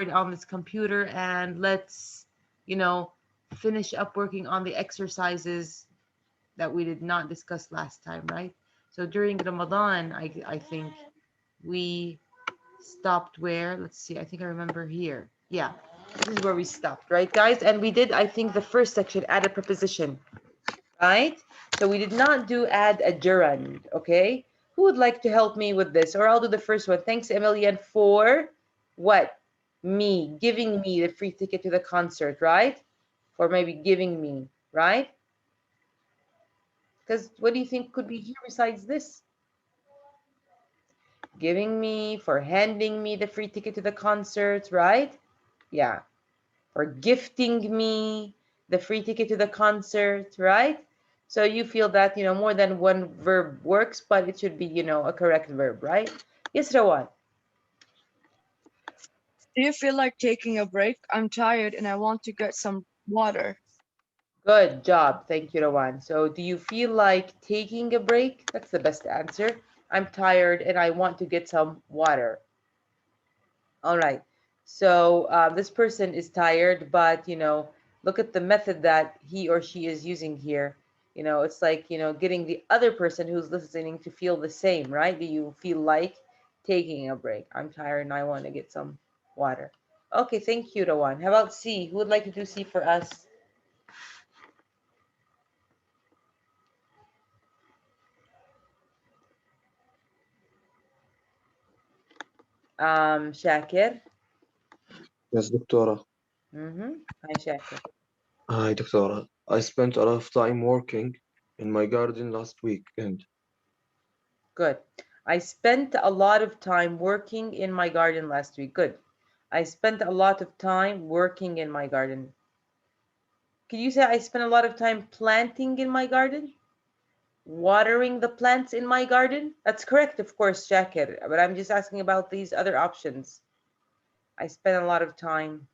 on this computer and let's, you know, finish up working on the exercises that we did not discuss last time, right? So during Ramadan, I think we stopped where, let's see, I think I remember here. Yeah, this is where we stopped, right, guys? And we did, I think, the first section, add a preposition, right? So we did not do add a gerund, okay? Who would like to help me with this? Or I'll do the first one. Thanks, Emilian, for what? Me, giving me the free ticket to the concert, right? For maybe giving me, right? Because what do you think could be here besides this? Giving me, for handing me the free ticket to the concert, right? Yeah. For gifting me the free ticket to the concert, right? So you feel that, you know, more than one verb works, but it should be, you know, a correct verb, right? Yes, Rawan. Do you feel like taking a break? I'm tired and I want to get some water. Good job. Thank you, Rawan. So do you feel like taking a break? That's the best answer. I'm tired and I want to get some water. All right. So this person is tired, but you know, look at the method that he or she is using here. You know, it's like, you know, getting the other person who's listening to feel the same, right? Do you feel like taking a break? I'm tired and I want to get some water. Okay, thank you, Rawan. How about C? Who would like to do C for us? Shakir. Yes, Doctora. Hi, Shakir. Hi, Doctora. I spent a lot of time working in my garden last weekend. Good. I spent a lot of time working in my garden last week. Good. I spent a lot of time working in my garden. Could you say I spent a lot of time planting in my garden? Watering the plants in my garden? That's correct, of course, Shakir. But I'm just asking about these other options. I spent a lot of time,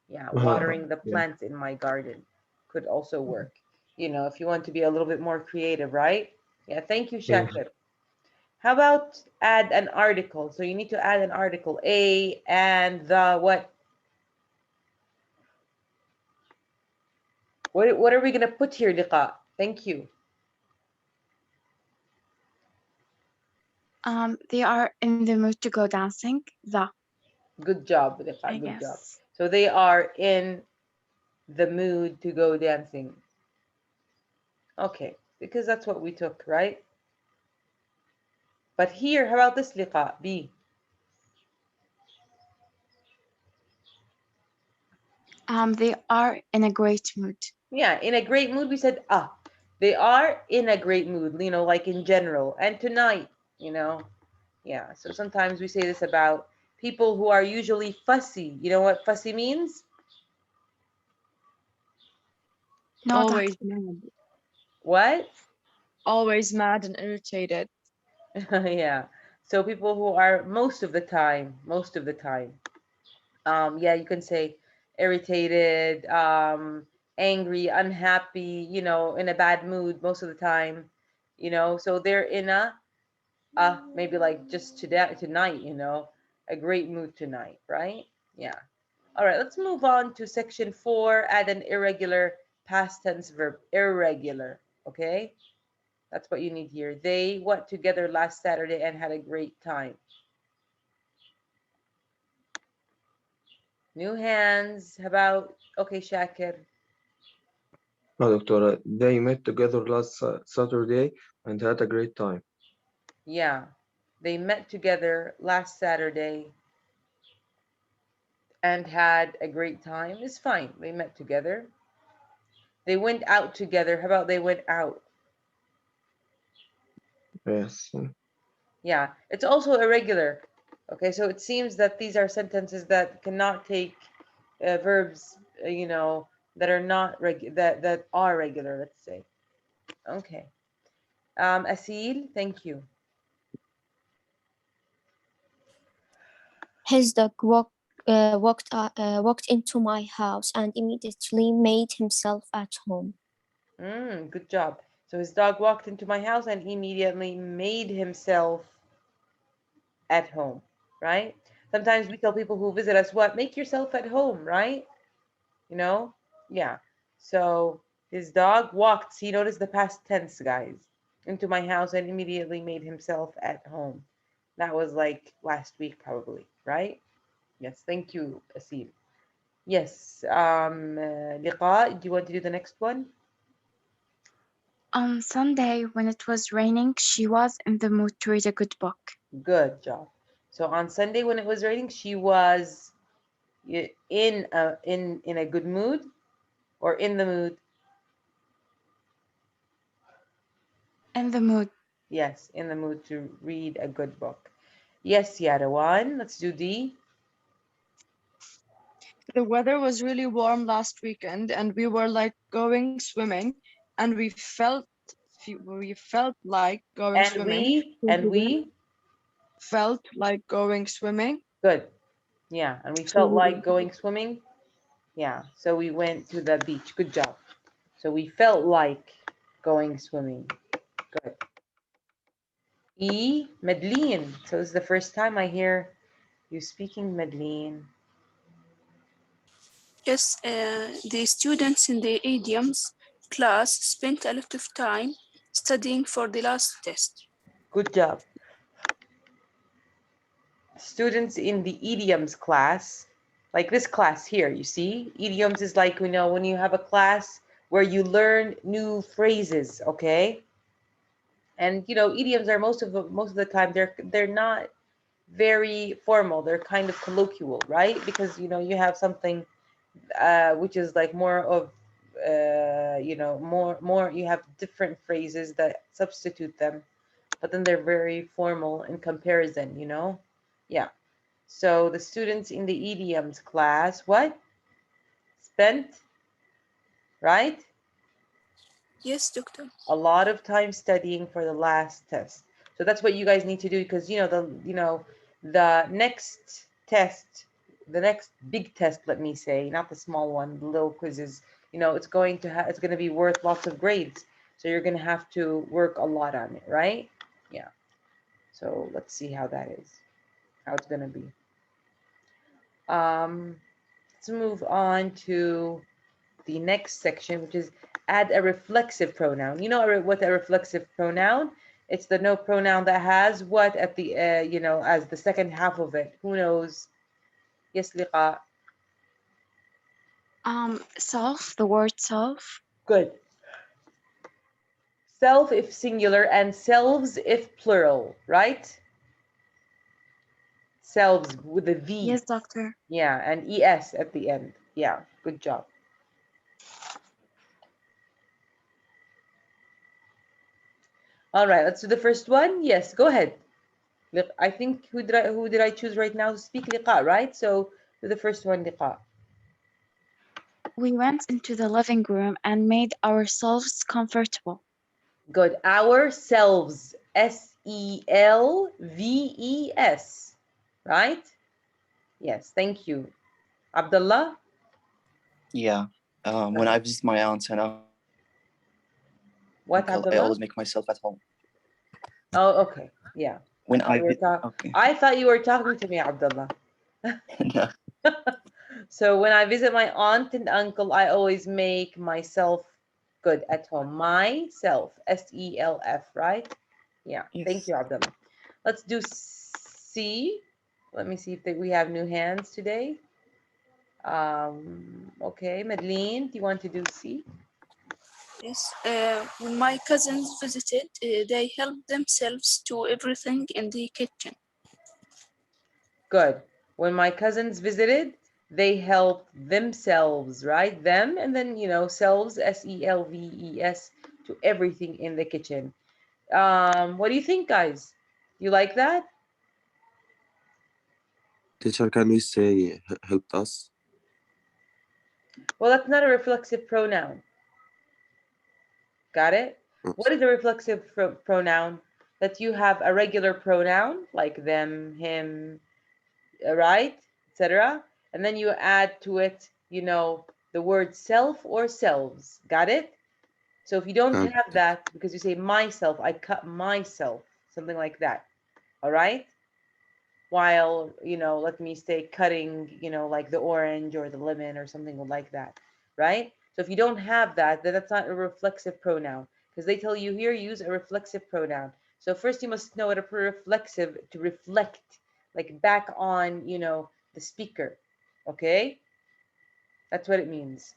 yeah, watering the Yeah. plants in my garden. Could also work. You know, if you want to be a little bit more creative, right? Yeah, thank you, Yeah. Shakir. How about add an article? So you need to add an article. A and the what? What are we gonna put here, Liqa? Thank you. They are in the mood to go dancing. Good job, I Liqa. Good job. guess. So they are in the mood to go dancing. Okay, because that's what we took, right? But here, how about this, Liqa? B. They are in a great mood. Yeah, in a great mood. We said they are in a great mood. You know, like in general. And tonight, you know, yeah. So sometimes we say this about people who are usually fussy. You know what fussy means? No, Always doctor. mad. What? Always mad and irritated. Yeah. So people who are most of the time. Yeah, you can say irritated, angry, unhappy, you know, in a bad mood most of the time, you know. So they're in a maybe like just today tonight, you know, a great mood tonight, right? Yeah. All right, let's move on to section 4, add an irregular past tense verb, irregular, okay? That's what you need here. They went together last Saturday and had a great time. New hands. How about, okay, Shakir. No, Doctora. They met together last Saturday and had a great time. Yeah. They met together last Saturday and had a great time. It's fine. They met together. They went out together. How about they went out? Yes. Yeah. It's also irregular. Okay, so it seems that these are sentences that cannot take verbs, you know, that are not that are regular, let's say. Okay. Asil, thank you. His dog walked into my house and immediately made himself at home. Good job. So his dog walked into my house and immediately made himself at home, right? Sometimes we tell people who visit us, what? Make yourself at home, right? You know? Yeah. So his dog walked, see, notice the past tense, guys, into my house and immediately made himself at home. That was like last week, probably, right? Yes, thank you, Asim. Yes, Liqa, do you want to do the next one? On Sunday, when it was raining, she was in the mood to read a good book. Good job. So on Sunday when it was raining, she was in a good mood or in the mood. In the mood. Yes, in the mood to read a good book. Yes, Yarawan. Let's do D. The weather was really warm last weekend, and we were like going swimming, and we felt like going And swimming. we, So and we went- we. Felt like going swimming. Good. Yeah, and we So felt we like went. going swimming. Yeah, so we went to the beach. Good job. So we felt like going swimming. Good. E, Medellin. So this is the first time I hear you speaking Medellin. Yes, the students in the idioms class spent a lot of time studying for the last test. Good job. Students in the idioms class, like this class here, you see, idioms is like, you know, when you have a class where you learn new phrases, okay? And you know, idioms are most of the time they're not very formal. They're kind of colloquial, right? Because you know, you have something which is like more of you know, more you have different phrases that substitute them, but then they're very formal in comparison, you know? Yeah. So the students in the idioms class, what? Spent, right? Yes, doctor. A lot of time studying for the last test. So that's what you guys need to do because the next test, the next big test, let me say, not the small one, the little quizzes, you know, it's going to be worth lots of grades. So you're going to have to work a lot on it, right? Yeah. So let's see how that is, how it's going to be. Let's move on to the next section, which is add a reflexive pronoun. You know what a reflexive pronoun? It's the no pronoun that has what at the, you know, as the second half of it. Who knows? Yes, Liqa. Self, the word self. Good. Self if singular and selves if plural, right? Selves with a V. Yes, doctor. Yeah, and ES at the end. Yeah, good job. All right, let's do the first one. Yes, go ahead. I think who did I choose right now to speak? Liqa, right? So do the first one, Liqa. We went into the living room and made ourselves comfortable. Good. Ourselves. Selves. Right? Yes. Thank you. Abdullah? Yeah. When I visit my aunt and uncle, What, I Abdullah? always make myself at home. Oh, okay. Yeah. When Okay. I thought you were talking to me, Abdullah. No. So when I visit my aunt and uncle, I always make myself good at home. Myself. SELF, right? Yeah. Yes. Thank you, Abdullah. Let's do C. Let me see if we have new hands today. Okay, Madeline, do you want to do C? Yes, when my cousins visited, they helped themselves to everything in the kitchen. Good. When my cousins visited, they helped themselves, right? Them, and then, you know, selves, SELVES, to everything in the kitchen. What do you think, guys? You like that? Teacher, can we say helped us? Well, that's not a reflexive pronoun. Got it? Yes. What is a reflexive pronoun? That you have a regular pronoun like them, him, right, etc. And then you add to it, you know, the word self or selves. Got it? So if you don't Got have that, because you say myself, I cut myself, something like that. All right? while, let me say cutting, like the orange or the lemon or something like that, right? So if you don't have that, then that's not a reflexive pronoun, because they tell you here use a reflexive pronoun. So first you must know what a reflexive, to reflect, like back on, the speaker. Okay? That's what it means.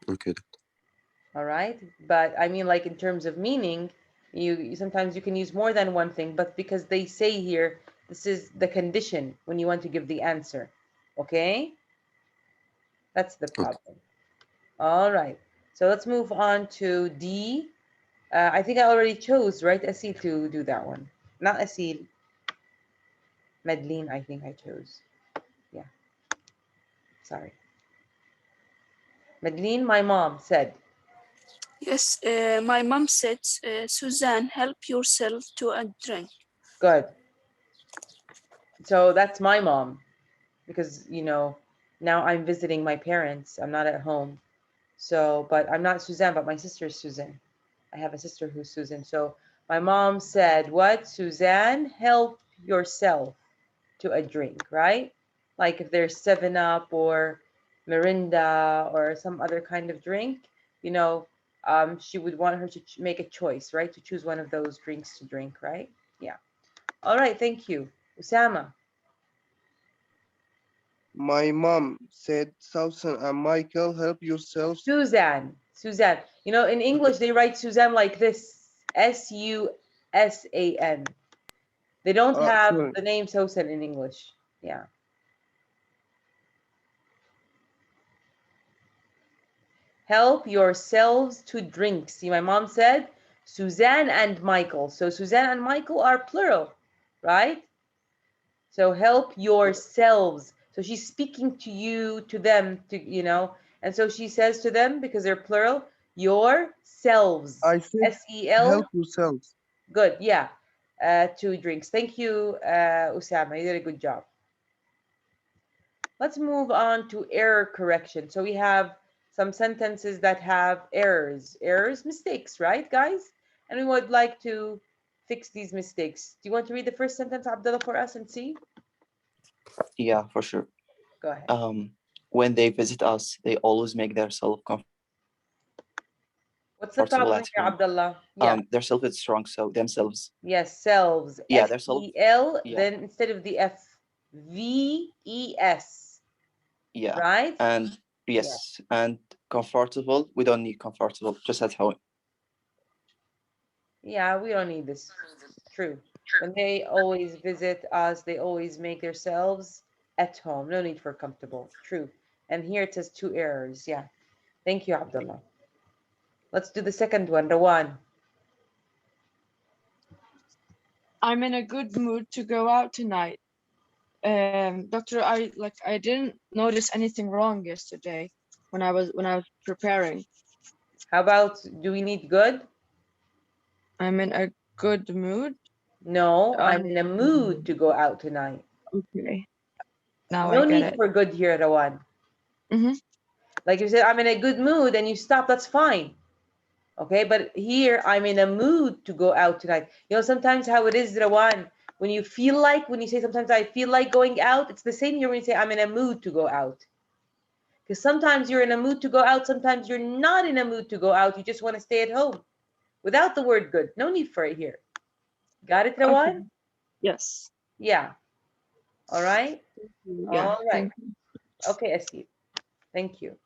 Okay. All right? But I mean, like in terms of meaning, you sometimes you can use more than one thing, but because they say here, this is the condition when you want to give the answer. Okay? That's the problem. All right. So let's move on to D. I think I already chose, right, Asil, to do that one. Not Asil. Madeline, I think I chose. Yeah. Sorry. Madeline, my mom said. Yes, my mom said, Suzanne, help yourself to a drink. Good. So that's my mom, because, now I'm visiting my parents. I'm not at home. So, but I'm not Suzanne, but my sister is Suzanne. I have a sister who's Susan. So my mom said, what? Suzanne, help yourself to a drink, right? Like if there's 7-Up or Mirinda or some other kind of drink, she would want her to make a choice, right? To choose one of those drinks to drink, right? Yeah. All right, thank you. Usama. My mom said, Susan and Michael, help yourselves. Suzanne. Suzanne. In English, they write Suzanne like this. Susan. They don't have Sorry. the name Susan in English. Yeah. Help yourselves to drink. See, my mom said Suzanne and Michael. So Suzanne and Michael are plural, right? So help yourselves. So she's speaking to you, to them, and so she says to them, because they're plural, yourselves. I said, S-E-L. help yourselves. Good, yeah. 2 drinks. Thank you, Usama. You did a good job. Let's move on to error correction. So we have some sentences that have errors, mistakes, right, guys? And we would like to fix these mistakes. Do you want to read the first sentence, Abdullah, for us and see? Yeah, for sure. Go ahead. When they visit us, they always make themselves What's the comfortable problem at here, home. Abdullah? Yeah. Their self is strong, so themselves. Yes, selves. Yeah, their self. S-E-L, Yeah. then instead of the F, V-E-S. Yeah. Right? And yes, and comfortable. We don't need comfortable, just at home. Yeah, we don't need this. True. When they always visit us, they always make themselves at home. No need for comfortable. True. And here it says 2 errors. Yeah. Thank you, Abdullah. Let's do the second one, Rawan. I'm in a good mood to go out tonight. Doctor, I didn't notice anything wrong yesterday when I was preparing. How about, do we need good? I'm in a good mood. No, I'm in a mood to go out tonight. Okay. Now No I get need it. for good here, Rawan. Mm-hmm. Like you said, I'm in a good mood and you stop, that's fine. Okay, but here I'm in a mood to go out tonight. Sometimes how it is, Rawan, when you say sometimes I feel like going out, it's the same here when you say I'm in a mood to go out. Because sometimes you're in a mood to go out, sometimes you're not in a mood to go out, you just want to stay at home. Without the word good. No need for it here. Got it, Rawan? Okay. Yes. Yeah. All right? Yeah. All right. Thank you. Okay, Asif. Thank you.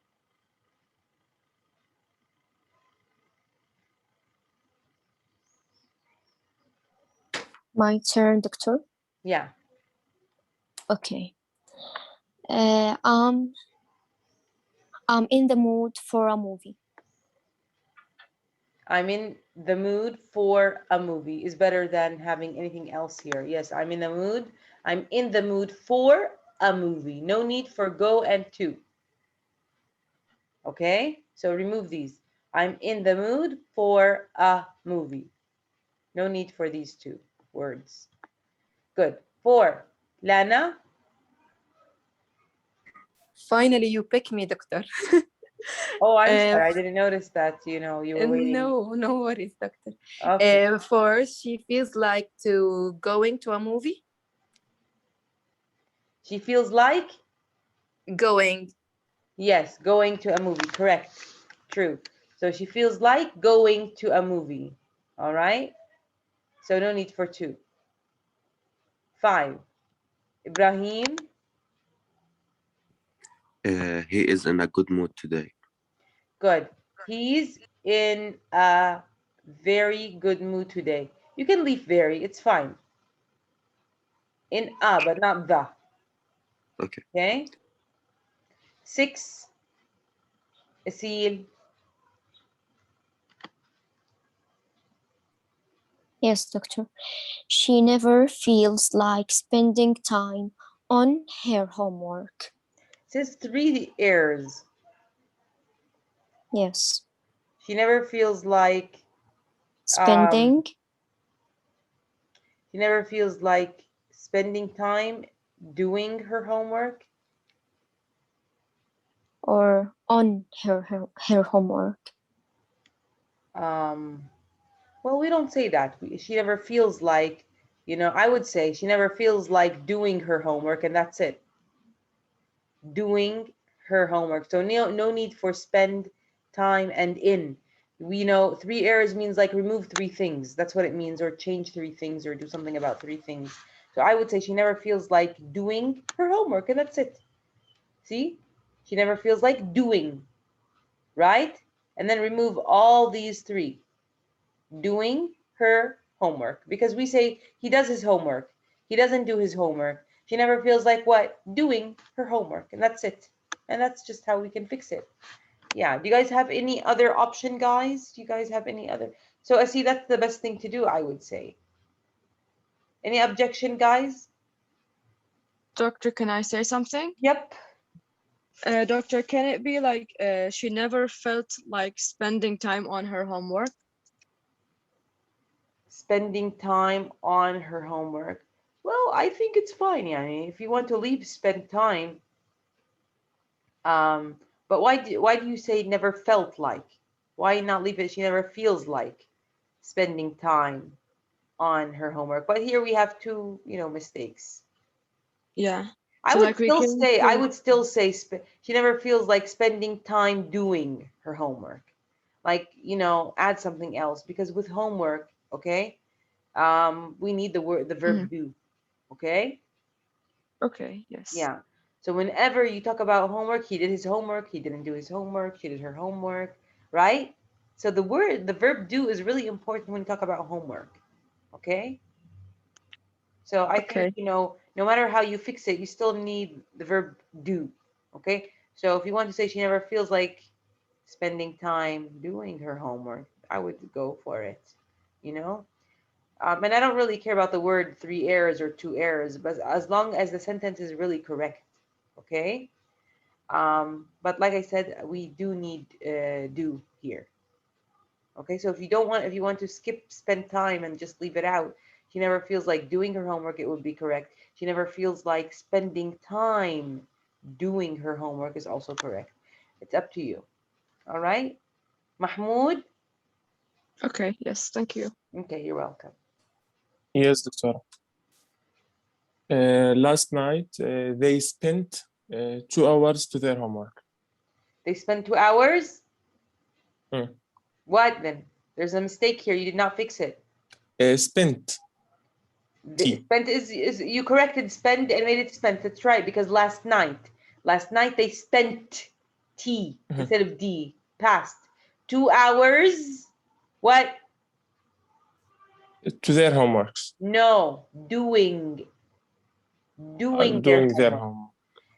My turn, doctor. Yeah. Okay. I'm in the mood for a movie. I'm in the mood for a movie is better than having anything else here. Yes, I'm in the mood. I'm in the mood for a movie. No need for go and to. Okay, so remove these. I'm in the mood for a movie. No need for these 2 words. Good. 4. Lana? Finally, you pick me, doctor. Oh, I'm Uh, sorry. I didn't notice that, you know, you were waiting. no worries, doctor. Okay. For she feels like to going to a movie. She feels like, Going. yes, going to a movie. Correct. True. So she feels like going to a movie. All right. So no need for two. 5. Ibrahim. He is in a good mood today. Good. He's in a very good mood today. You can leave very. It's fine. In a, but not the. Okay. Okay. 6. Asil. Yes, doctor. She never feels like spending time on her homework. Says 3 errors. Yes. She never feels like Spending she never feels like spending time doing her homework. or on her homework. Well, we don't say that. She never feels like, you know, I would say she never feels like doing her homework, and that's it. Doing her homework. So no need for spend time and in. We know 3 errors means like remove 3 things. That's what it means, or change 3 things, or do something about 3 things. So I would say she never feels like doing her homework, and that's it. See? She never feels like doing, right? And then remove all these 3. Doing her homework, because we say he does his homework. He doesn't do his homework. She never feels like what? Doing her homework, and that's it. And that's just how we can fix it. Yeah. Do you guys have any other option, guys? Do you guys have any other? So I see that's the best thing to do, I would say. Any objection, guys? Doctor, can I say something? Yep. Doctor, can it be like she never felt like spending time on her homework? Spending time on her homework. Well, I think it's fine. Yeah. If you want to leave spend time, but why do you say never felt like? Why not leave it? She never feels like spending time on her homework. But here we have 2, mistakes. Yeah. I So would like we still can say, say, she never feels like spending time doing her homework. Like, add something else, because with homework, okay, we need the verb do, okay? okay, yes. Yeah. So whenever you talk about homework, he did his homework, he didn't do his homework, she did her homework, right? So the verb do is really important when you talk about homework, okay? So I think, Okay. no matter how you fix it, you still need the verb do, okay? So if you want to say she never feels like spending time doing her homework, I would go for it, you know? And I don't really care about the word 3 errors or 2 errors, but as long as the sentence is really correct, okay? But like I said, we do need do here. Okay, so if you want to skip spend time and just leave it out, she never feels like doing her homework, it would be correct. She never feels like spending time doing her homework is also correct. It's up to you. All right, Mahmoud. Okay, yes, thank you. Okay, you're welcome. Yes, doctor. Last night, they spent 2 hours to their homework. They spent 2 hours. Hmm. What then? There's a mistake here. You did not fix it. Spent. Spent is you corrected spend and made it spent. That's right, because last night they spent T instead of D. Past 2 hours. What? To their homeworks. No, doing their Doing their homework. homework.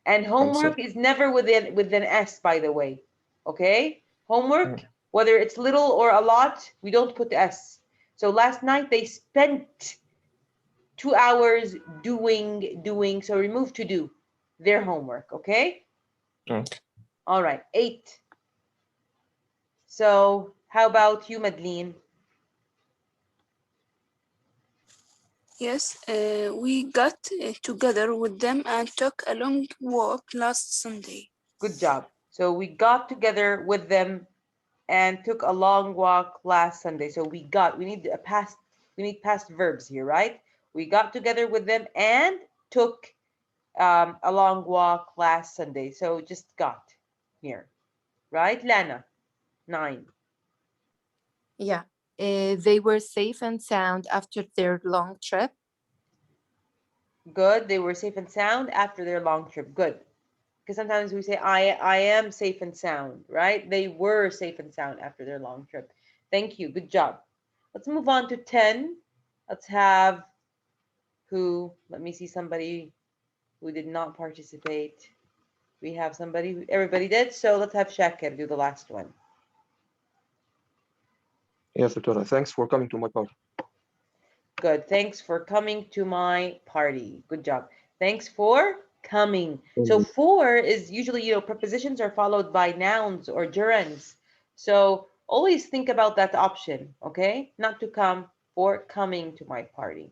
And homework is never with an S, by the way. Okay? Homework, whether it's little or a lot, we don't put S. So last night they spent 2 hours doing. So remove to do their homework. Okay? Okay. All right. 8. So how about you, Madeline? Yes, we got together with them and took a long walk last Sunday. Good job. So we got together with them and took a long walk last Sunday. So we need past verbs here, right? We got together with them and took a long walk last Sunday. So just got here, right? Lana, 9. Yeah. They were safe and sound after their long trip. Good. They were safe and sound after their long trip. Good. Because sometimes we say, I am safe and sound, right? They were safe and sound after their long trip. Thank you. Good job. Let's move on to 10. Let's have let me see somebody who did not participate. We have somebody, everybody did. So let's have Shakir do the last one. Yes, Doctor. Thanks for coming to my party. Good. Thanks for coming to my party. Good job. Thanks for coming. So for is usually, prepositions are followed by nouns or gerunds. So always think about that option, okay? Not to come, for coming to my party.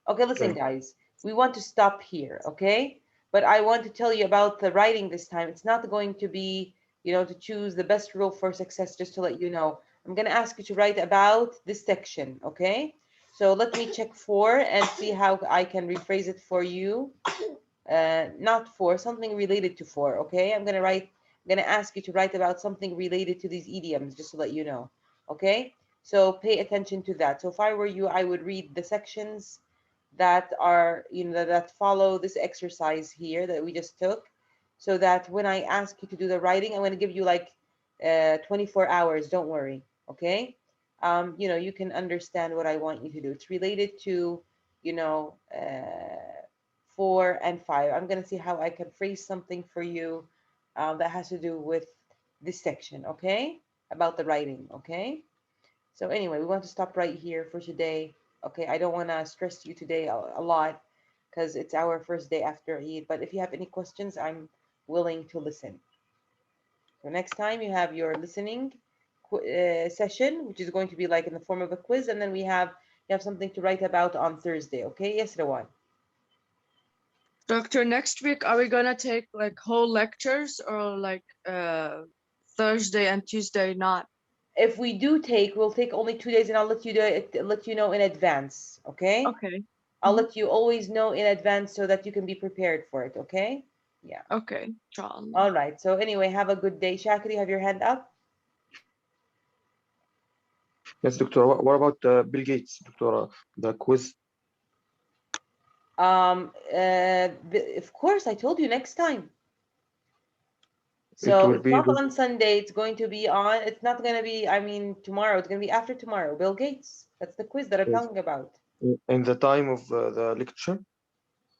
Okay, listen, guys, we want to stop here, okay? But I want to tell you about the writing this time. It's not going to be, to choose the best rule for success, just to let you know. I'm going to ask you to write about this section, okay? So let me check for and see how I can rephrase it for you. Not for, something related to for, okay? I'm going to ask you to write about something related to these idioms, just to let you know, okay? So pay attention to that. So if I were you, I would read the sections that are, that follow this exercise here that we just took, so that when I ask you to do the writing, I'm going to give you like 24 hours. Don't worry, okay? You can understand what I want you to do. It's related to, 4 and 5. I'm going to see how I can phrase something for you that has to do with this section, okay? About the writing, okay? So anyway, we want to stop right here for today. Okay, I don't want to stress you today a lot because it's our first day after Eid. But if you have any questions, I'm willing to listen. So next time you have your listening session, which is going to be like in the form of a quiz, and then you have something to write about on Thursday. Okay, yes, Rawan. Doctor, next week are we gonna take like whole lectures or like Thursday and Tuesday not? If we do we'll take only 2 days, and I'll let you know in advance. Okay. Okay. I'll let you always know in advance so that you can be prepared for it. Okay. Yeah. Okay. Inshallah. All right. So anyway, have a good day. Shakir, you have your hand up. Yes, Doctor. What about Bill Gates, Doctor? The quiz. Of course, I told you next time. So it's not on Sunday. It's going to be on. It's not going to be. I mean, tomorrow. It's going to be after tomorrow. Bill Gates. That's the quiz that I'm talking about. In the time of the lecture.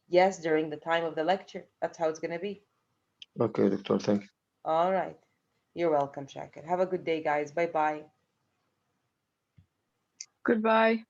Yes, during the time of the lecture. That's how it's going to be. Okay, Doctor. Thank you. All right. You're welcome, Shakir. Have a good day, guys. Bye-bye. Goodbye.